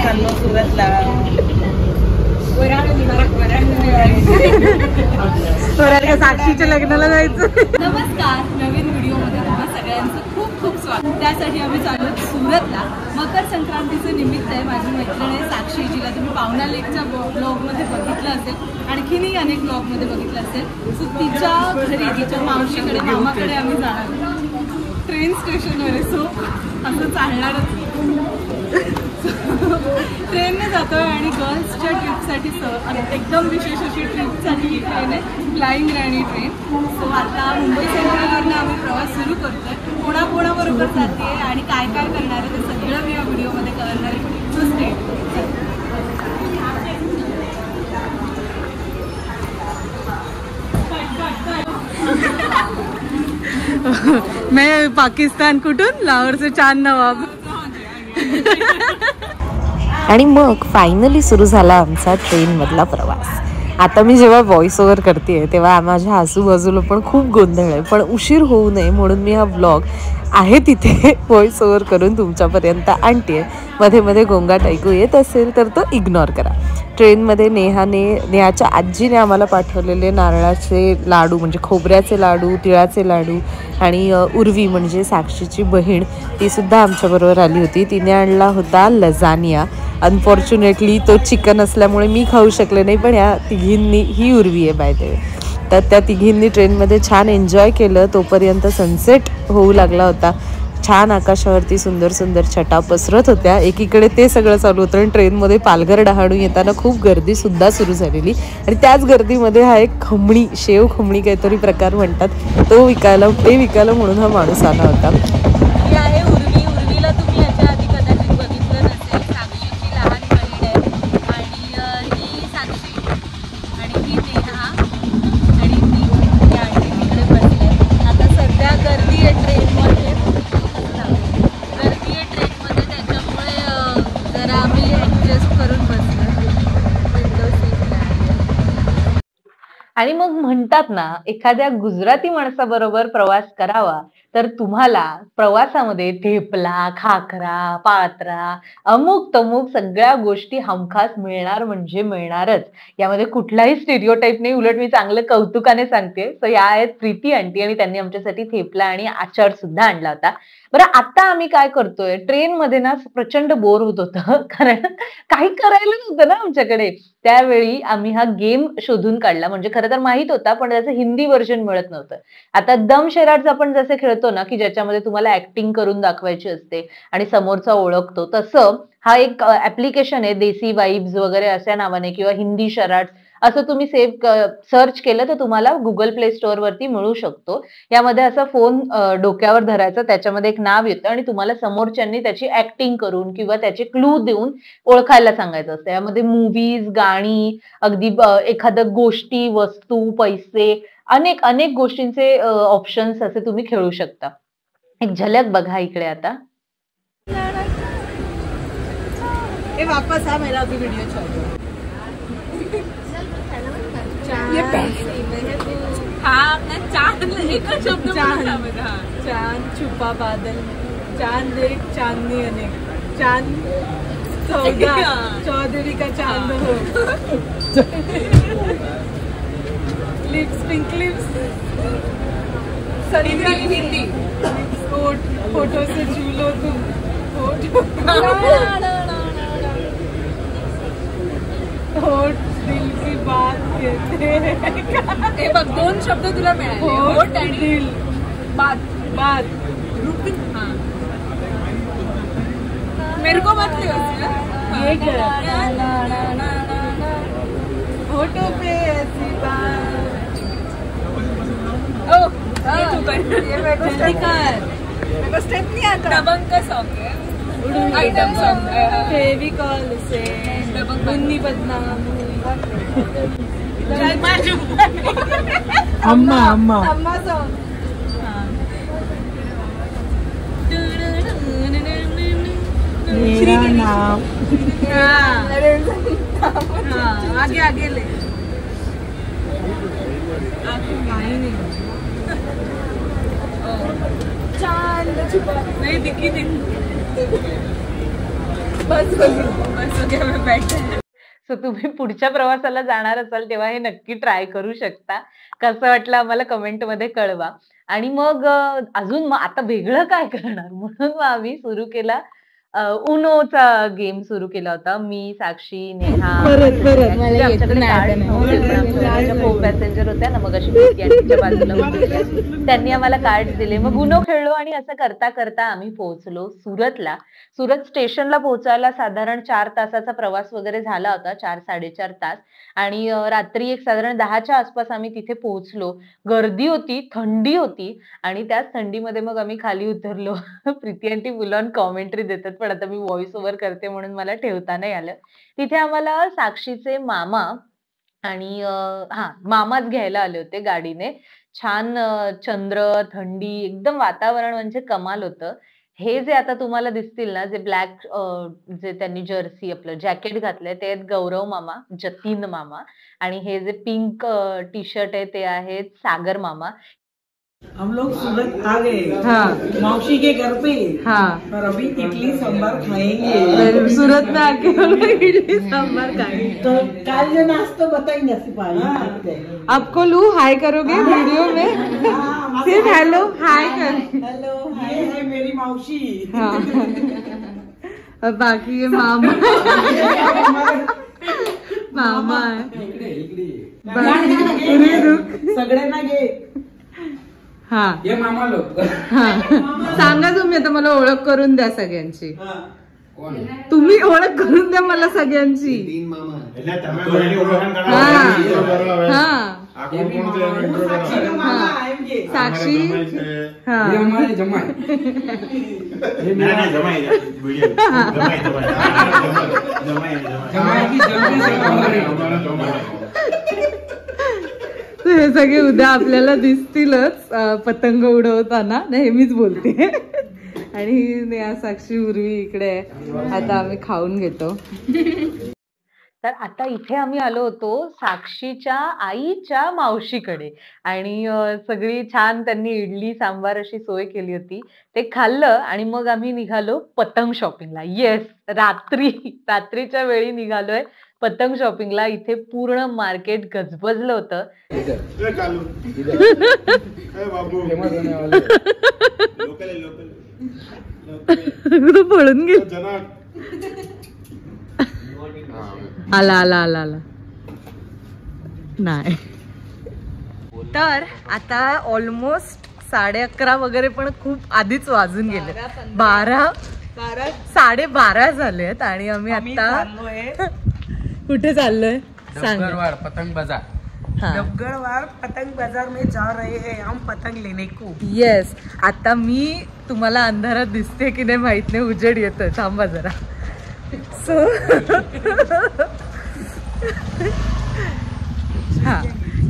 चाललो सुरतला. साक्षीच्या लग्नाला जायचं. नमस्कार, नवीन व्हिडिओमध्ये तुम्हा सगळ्यांचं खूप खूप स्वागत. त्यासाठी आम्ही चाललो सुरतला. मकर संक्रांतीचं निमित्त आहे. माझी मैत्रीण आहे साक्षी, जिला तुम्ही पाहुणा लेकच्या ब्लॉगमध्ये बघितलं असेल, आणखीनही अनेक ब्लॉगमध्ये बघितलं असेल. सो तिच्या घरी, तिच्या मावशीकडे, मामाकडे आम्ही जाणार. ट्रेन स्टेशनवर आहे. सो असं चालणारच ट्रेनने जातो आहे. आणि गर्ल्सच्या ट्रिपसाठी एकदम विशेष अशी ट्रिपसाठी ही ट्रेन आहे, फ्लाइंग राणी ट्रेन. सो आता मुंबई सेंट्रलवरनं आम्ही प्रवास सुरू करतो आहे. कोणाकोणाबरोबर जाते आणि काय काय करणार आहे ते सगळं मी या व्हिडिओमध्ये करणार आहे. So stay. मैं पाकिस्तान कुठून, लाहोर से चांद नवाब. आणि मग फायनली सुरू झाला आमचा ट्रेनमधला प्रवास. आता मी जेव्हा व्हॉइस ओव्हर करते तेव्हा माझ्या आजूबाजूला पण खूप गोंधळ आहे, पण उशीर होऊ नये म्हणून मी हा व्लॉग आहे तिथे व्हॉइस ओव्हर करून तुमच्यापर्यंत आणते. मध्ये मध्ये गोंगाट ऐकू येत असेल तर तो इग्नोर करा. ट्रेनमध्ये नेहाच्या आजीने आम्हाला पाठवलेले नारळाचे लाडू, म्हणजे खोबऱ्याचे लाडू, तिळाचे लाडू, आणि उर्वी म्हणजे साक्षीची बहीण, तीसुद्धा आमच्याबरोबर आली होती. तिने आणला होता लजानिया. अनफॉर्च्युनेटली तो चिकन असल्यामुळे मी खाऊ शकले नाही, पण ह्या तिघींनी, ही उर्वी आहे बाय द वे, तर त्या तिघींनी ट्रेनमध्ये छान एन्जॉय केलं. तोपर्यंत सनसेट होऊ लागला होता. छान आकाशावरती सुंदर सुंदर छटा पसरत होत्या. एकीकडे ते सगळं चालू होतं आणि ट्रेनमध्ये पालघर डहाणू येताना खूप गर्दीसुद्धा सुरू झालेली. आणि त्याच गर्दीमध्ये हा एक खमणी, शेव खमणी काहीतरी प्रकार म्हणतात, ते विकायला म्हणून हा माणूस आला होता. ही आहे उर्वी. उर्वीला तुम्ही याच्या आधी कदाचित बघितलं नसेल. साक्षीची लहान बहीण आहे. आणि ही साक्षी आणि ही नेहा आणि मी आणि तिकडे बसले. आता सध्या गर्दी आहे ट्रेनमध्ये, त्याच्यामुळे जरा आम्ही ॲडजस्ट करून बसलो विंडो सीटला. आणि मग म्हणतात ना, एखाद्या गुजराती माणसाबरोबर प्रवास करावा तर तुम्हाला प्रवासामध्ये ठेपला, खाकरा, पात्रा, अमुक तमुक सगळ्या गोष्टी हमखास मिळणार म्हणजे मिळणारच. यामध्ये कुठलाही स्टेरिओटाईप नाही, उलट मी चांगलं कौतुकाने सांगते. सो या आहेत प्रीती आंटी आणि त्यांनी आमच्यासाठी थेपला आणि आचार सुद्धा आणला होता. बरं, आता आम्ही काय करतोय, ट्रेनमध्ये ना प्रचंड बोर होत होतं, कारण काही करायला नव्हतं ना आमच्याकडे. त्यावेळी आम्ही हा गेम शोधून काढला. म्हणजे खरं तर माहित होता, पण त्याचं हिंदी व्हर्जन मिळत नव्हतं. आता दम शेराट्स आपण जसे खेळतो ना, की ज्याच्यामध्ये तुम्हाला ऍक्टिंग करून दाखवायची असते आणि समोरचा ओळखतो, तसं हा एक ऍप्लिकेशन आहे, देसी वाईब्स वगैरे अशा नावाने, किंवा हिंदी शराट्स असं तुम्ही सर्च केलं तर तुम्हाला गुगल प्ले स्टोअर वरती मिळू शकतो. यामध्ये असा फोन डोक्यावर धरायचा, त्याच्यामध्ये एक नाव येतं आणि तुम्हाला समोरच्यांनी त्याची ऍक्टिंग करून किंवा त्याचे क्लू देऊन ओळखायला सांगायचं असतं. यामध्ये मूवीज, गाणी, अगदी एखादं गोष्टी, वस्तू, पैसे, अनेक अनेक गोष्टींचे ऑप्शन्स असे तुम्ही खेळू शकता. एक झलक बघा इकडे आता. वापस आ, मेरा अभी वीडियो चल रहा है. चांद एकच शब्द बोलता. चांद छुपा बादल, चांद एक चांदनी अनेक, चांद 14 चौधरी का चांद हो. Lips, pink lips, Hindi, photo से झूलो तुम, होठ दिल की बात कहते हैं. हे बघ, दोन शब्द तुला मिळाले, होठ आणि दिल. बात मेरे को मत लियो. होठों पे ऐसी बात. ओ तू कर, मेरे को स्टेप नहीं आता. दबंग सॉन्ग है, आइटम सॉन्ग. फेविकॉल से मुन्नी बदनाम. अम्मा सॉन्ग. मेरा नाम. आगे ले. चांद नहीं दिखी. बस हो गया मैं बैठे. सो तुम्ही पुढच्या प्रवासाला जाणार असाल तेव्हा हे नक्की ट्राय करू शकता. कसं वाटलं आम्हाला कमेंटमध्ये कळवा. आणि मग अजून मग आता वेगळं काय करणार म्हणून मग आम्ही सुरू केला उनोचा गेम सुरू केला होता. मी, साक्षी, नेहा, आमच्याकडे पॅसेंजर होत्या ना मग अशी बाजूला त्यांनी आम्हाला कार्ड दिले. मग उनो खेळलो आणि असं करता करता आम्ही पोहोचलो सुरतला. सुरत स्टेशनला पोहोचायला साधारण 4 तासाचा प्रवास वगैरे झाला होता, 4-4.5 तास. आणि रात्री एक साधारण 10च्या आसपास आम्ही तिथे पोहोचलो. गर्दी होती, थंडी होती आणि त्याच थंडीमध्ये मग आम्ही खाली उतरलो. Preeti aunty full on commentary देतात पण आता मी व्हॉइस ओव्हर करते म्हणून मला ठेवता नाही आलं. तिथे आम्हाला साक्षीचे मामा आणि मामाच घ्यायला आले होते गाडीने. छान चंद्र, थंडी, एकदम वातावरण म्हणजे कमाल होतं. हे जे आता तुम्हाला दिसतील ना जे ब्लॅक जे त्यांनी जर्सी आपलं जॅकेट घातलंय ते आहेत गौरव मामा, जतीन मामा. आणि हे जे पिंक टी शर्ट आहे ते आहेत सागर मामा. हम लोग सूरत आ गए हाँ मौसी के घर पे. हाँ और अभी इडली सांभर खाएंगे. सूरत में आके हम लोग इडली सांभर खाएंगे. तो कल जो नाश्ता बताएंगे सिपाही. आपको लू हाय करोगे वीडियो में? सिर्फ हेलो हाय कर. हेलो हाय है मेरी मौसी. हाँ और बाकी ये मामा मामा है. सगळ्यांना घे. हा ये मामा लोक. सांगा तुम्ही आता मला ओळख करून द्या सगळ्यांची. कोण तुम्ही ओळख करून द्या मला सगळ्यांची. साक्षी ये हमारे जमाई. जमाई की जल्दी से हमारे. हे सगळे उद्या आपल्याला दिसतीलच पतंग उडवताना, नेहमीच बोलते. आणि नेहा, साक्षी, उर्वी इकडे आता आम्ही खाऊन घेतो. तर आता इथे आम्ही आलो होतो साक्षीच्या आईच्या मावशीकडे आणि सगळी छान त्यांनी इडली सांबार अशी सोय केली होती. ते खाल्लं आणि मग आम्ही निघालो पतंग शॉपिंगला. येस, रात्रीच्या वेळी निघालोय पतंग शॉपिंगला. इथे पूर्ण मार्केट गजबजलं होतं. तू पळून गेला. आला नाही. तर आता ऑलमोस्ट 11:30 वगैरे पण खूप आधीच वाजून गेले. 12:30 झालेत आणि आम्ही आता कुठे चाललोय सांग. गढ़वाल पतंग बाजार. गढ़वाल पतंग बाजार में जा रहे हैं हम पतंग लेने को. येस. आता मी तुम्हाला अंधारात दिसते की नाही माहित नाही, उजेड येतोय, थांबा जरा. So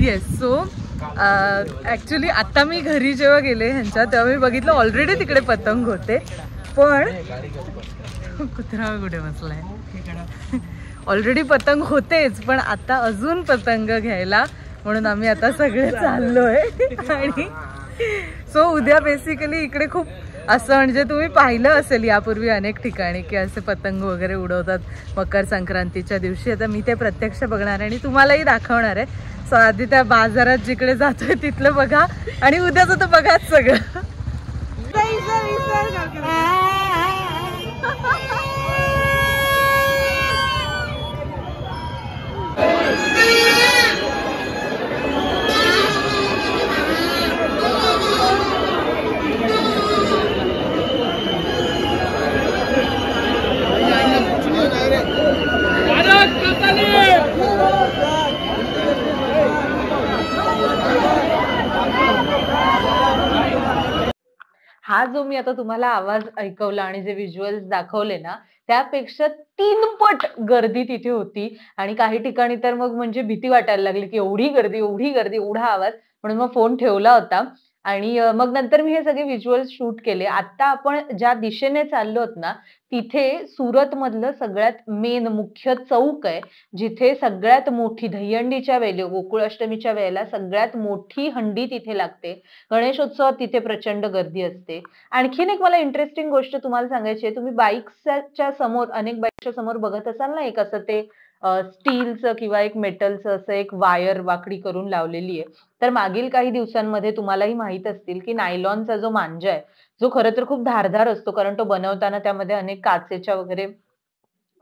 yes. सो ऍक्च्युली आता मी घरी जेव्हा गेले ह्यांच्या तेव्हा मी बघितलं ऑलरेडी तिकडे पतंग होते. पण कुत्रा कुठे बसलाय. ऑलरेडी पतंग होतेच पण आता अजून पतंग घ्यायला म्हणून आम्ही आता सगळे चाललोय. आणि सो उद्या बेसिकली इकडे खूप असं म्हणजे तुम्ही पाहिलं असेल यापूर्वी अनेक ठिकाणी की असे पतंग वगैरे उडवतात मकर संक्रांतीच्या दिवशी. आता मी ते प्रत्यक्ष बघणार आणि तुम्हालाही दाखवणार आहे. सो आधी त्या बाजारात जिकडे जातोय तिथलं बघा आणि उद्याचं तर बघाच सगळं. हा जो मी आता तुम्हाला आवाज ऐकवला आणि जे व्हिज्युअल्स दाखवले ना त्यापेक्षा 3 पट गर्दी तिथे होती. आणि काही ठिकाणी तर मग म्हणजे भीती वाटायला लागली की एवढी गर्दी, एवढा आवाज. म्हणून मग फोन ठेवला होता आणि मग नंतर मी हे सगळे व्हिज्युअल्स शूट केले. आता आपण ज्या दिशेने चाललोत ना, तिथे सुरत मधलं सगळ्यात मेन मुख्य चौक आहे, जिथे सगळ्यात मोठी दहीहंडीच्या वेळेला, गोकुळाष्टमीच्या वेळेला सगळ्यात मोठी हंडी तिथे लागते. गणेशोत्सवात तिथे प्रचंड गर्दी असते. आणखीन एक मला इंटरेस्टिंग गोष्ट तुम्हाला सांगायची आहे. तुम्ही बाईक्सच्या समोर, अनेक बाईक्सच्या समोर बघत असाल ना, एक असं ते स्टीलचं किंवा एक मेटलचं असं एक वायर वाकडी करून लावलेली आहे. तर मागील काही दिवसांमध्ये तुम्हालाही माहित असतील की नायलॉनचा जो मांजा आहे, जो खरं तर खूप धारदार असतो, कारण तो बनवताना त्यामध्ये अनेक काचेच्या वगैरे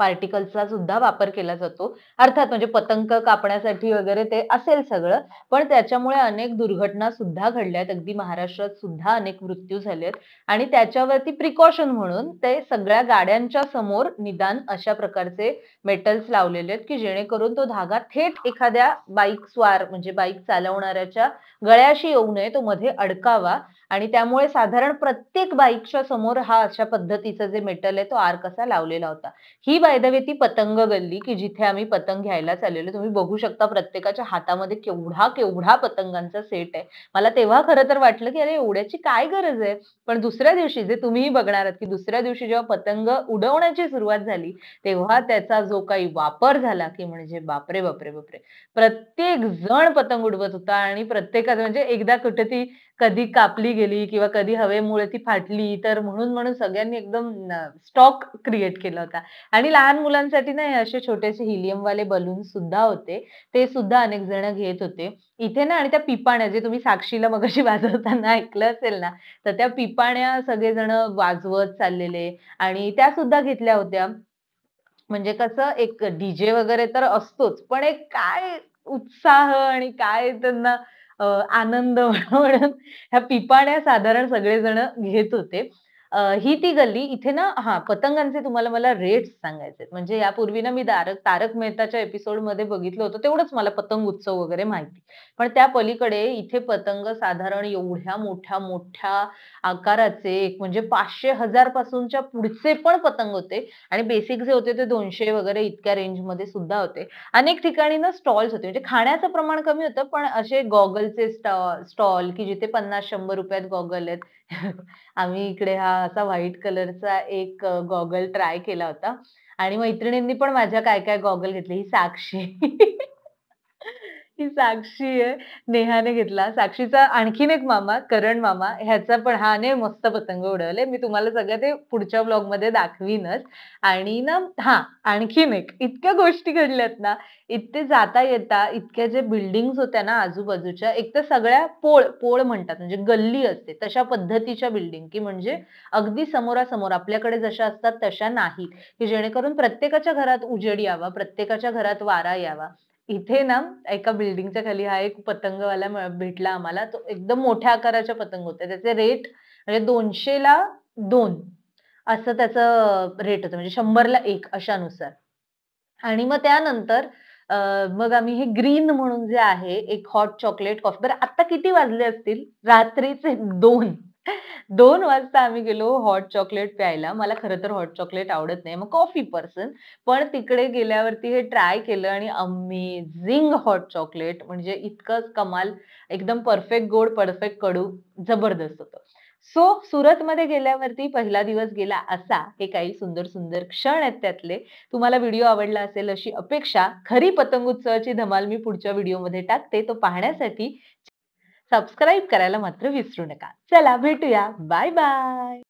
पार्टिकल्सचा सुद्धा वापर केला जातो. अर्थात म्हणजे पतंग कापण्यासाठी वगैरे ते असेल सगळं, पण त्याच्यामुळे अनेक दुर्घटना सुद्धा घडल्यात. अगदी महाराष्ट्रात सुद्धा अनेक मृत्यू झालेत आणि त्याच्यावरती प्रिकॉशन म्हणून ते सगळ्या गाड्यांच्या समोर निदान अशा प्रकारचे मेटल्स लावलेले आहेत, की जेणेकरून तो धागा थेट एखाद्या बाईक स्वार म्हणजे बाईक चालवणाऱ्याच्या गळ्याशी येऊ नये, तो मध्ये अडकावा. आणि त्यामुळे साधारण प्रत्येक बाईकच्या समोर हा अशा पद्धतीचा जे मेटल आहे तो आर्क असा लावलेला होता. ही बाय द वे ती पतंग गल्ली की जिथे आम्ही पतंग घ्यायला चाललेलो. तुम्ही बघू शकता प्रत्येकाच्या हातामध्ये केवढा केवढा पतंगांचा सेट आहे. मला तेव्हा खरं तर वाटलं की अरे एवढ्याची काय गरज आहे. पण दुसऱ्या दिवशी जे तुम्हीही बघणार आहात की दुसऱ्या दिवशी जेव्हा पतंग उडवण्याची सुरुवात झाली, तेव्हा त्याचा जो काही वापर झाला की म्हणजे बापरे बापरे बापरे, प्रत्येक जण पतंग उडवत होता आणि प्रत्येकाचं म्हणजे एकदा कुठे ती कधी कापली गेली किंवा कधी हवेमुळे ती फाटली, तर म्हणून म्हणून सगळ्यांनी एकदम स्टॉक क्रिएट केला होता. आणि लहान मुलांसाठी ना हे असे छोटेसे हिलियमवाले बलून सुद्धा होते, ते सुद्धा अनेक जण घेत होते. इथे ना आणि त्या पिपाण्या जे तुम्ही साक्षीला मगाशी वाजवताना ऐकलं असेल ना, तर त्या पिपाण्या सगळेजण वाजवत चाललेले आणि त्या सुद्धा घेतल्या होत्या. म्हणजे कसं एक डीजे वगैरे तर असतोच, पण एक काय उत्साह आणि काय त्यांना आनंद म्हणून ह्या पिपाण्या साधारण सगळेजण घेत होते. ही ती गल्ली. इथे ना हां, पतंगांचे तुम्हाला मला रेट्स सांगायचे म्हणजे यापूर्वी ना मी तारक मेहताच्या एपिसोडमध्ये बघितलं होतं, तेवढंच मला पतंग उत्सव वगैरे माहिती. पण त्या पलीकडे इथे पतंग साधारण एवढ्या मोठ्या-मोठ्या आकाराचे एक म्हणजे 500,000 पासूनच्या पुढचे पण पतंग होते आणि बेसिक जे होते ते 200 वगैरे इतक्या रेंजमध्ये सुद्धा होते. अनेक ठिकाणी ना स्टॉल्स होते. म्हणजे खाण्याचं प्रमाण कमी होतं, पण असे गॉगलचे स्टॉल की जिथे ₹50-100 गॉगल आहेत. आम्ही इकडे हा असा व्हाईट कलरचा एक गॉगल ट्राय केला होता आणि मैत्रिणींनी पण माझ्या काय-काय गॉगल घेतले. ही साक्षी ही साक्षी आहे. नेहाने घेतला. साक्षीचा आणखीन एक मामा, करण मामा ह्याचा पण हाने मस्त पतंग उडवले. मी तुम्हाला सगळं ते पुढच्या व्लॉगमध्ये दाखवीनच. आणि ना हां, आणखीन एक इतक्या गोष्टी घडल्यात ना, इथे जाता येता इतक्या जे बिल्डिंग्स होत्या ना आजूबाजूच्या, एक तर सगळ्या पोळ म्हणतात म्हणजे गल्ली असते तशा पद्धतीच्या बिल्डिंग, की म्हणजे अगदी समोरासमोर आपल्याकडे जशा असतात तशा नाहीत, की जेणेकरून प्रत्येकाच्या घरात उजेड यावा, प्रत्येकाच्या घरात वारा यावा. इथे ना एका बिल्डिंगच्या खाली हा एक पतंगवाला भेटला आम्हाला. तो एकदम मोठ्या आकाराच्या पतंग होत्या. त्याचे रेट म्हणजे 200ला 2 असं त्याचं रेट होतं म्हणजे 100ला 1 अशानुसार. आणि मग त्यानंतर मग आम्ही हे ग्रीन म्हणून जे आहे एक हॉट चॉकलेट कॉफी. बरं आता किती वाजले असतील? रात्रीचे 2. 2 वाजता आम्ही गेलो हॉट चॉकलेट प्यायला. मला खरं तर हॉट चॉकलेट आवडत नाही. मग कॉफी पर्सन. पण तिकडे गेल्यावरती हे ट्राय केलं आणि अमेझिंग हॉट चॉकलेट म्हणजे इतकंच कमाल. एकदम परफेक्ट गोड, परफेक्ट कडू, जबरदस्त होतं. सो सुरतमध्ये गेल्यावरती पहिला दिवस गेला असा. हे काही सुंदर सुंदर क्षण आहेत त्यातले. तुम्हाला व्हिडिओ आवडला असेल अशी अपेक्षा. खरी पतंग उत्सवाची धमाल मी पुढच्या व्हिडिओमध्ये टाकते. तो पाहण्यासाठी सबस्क्राईब करायला मात्र विसरू नका. चला भेटूया. Bye bye.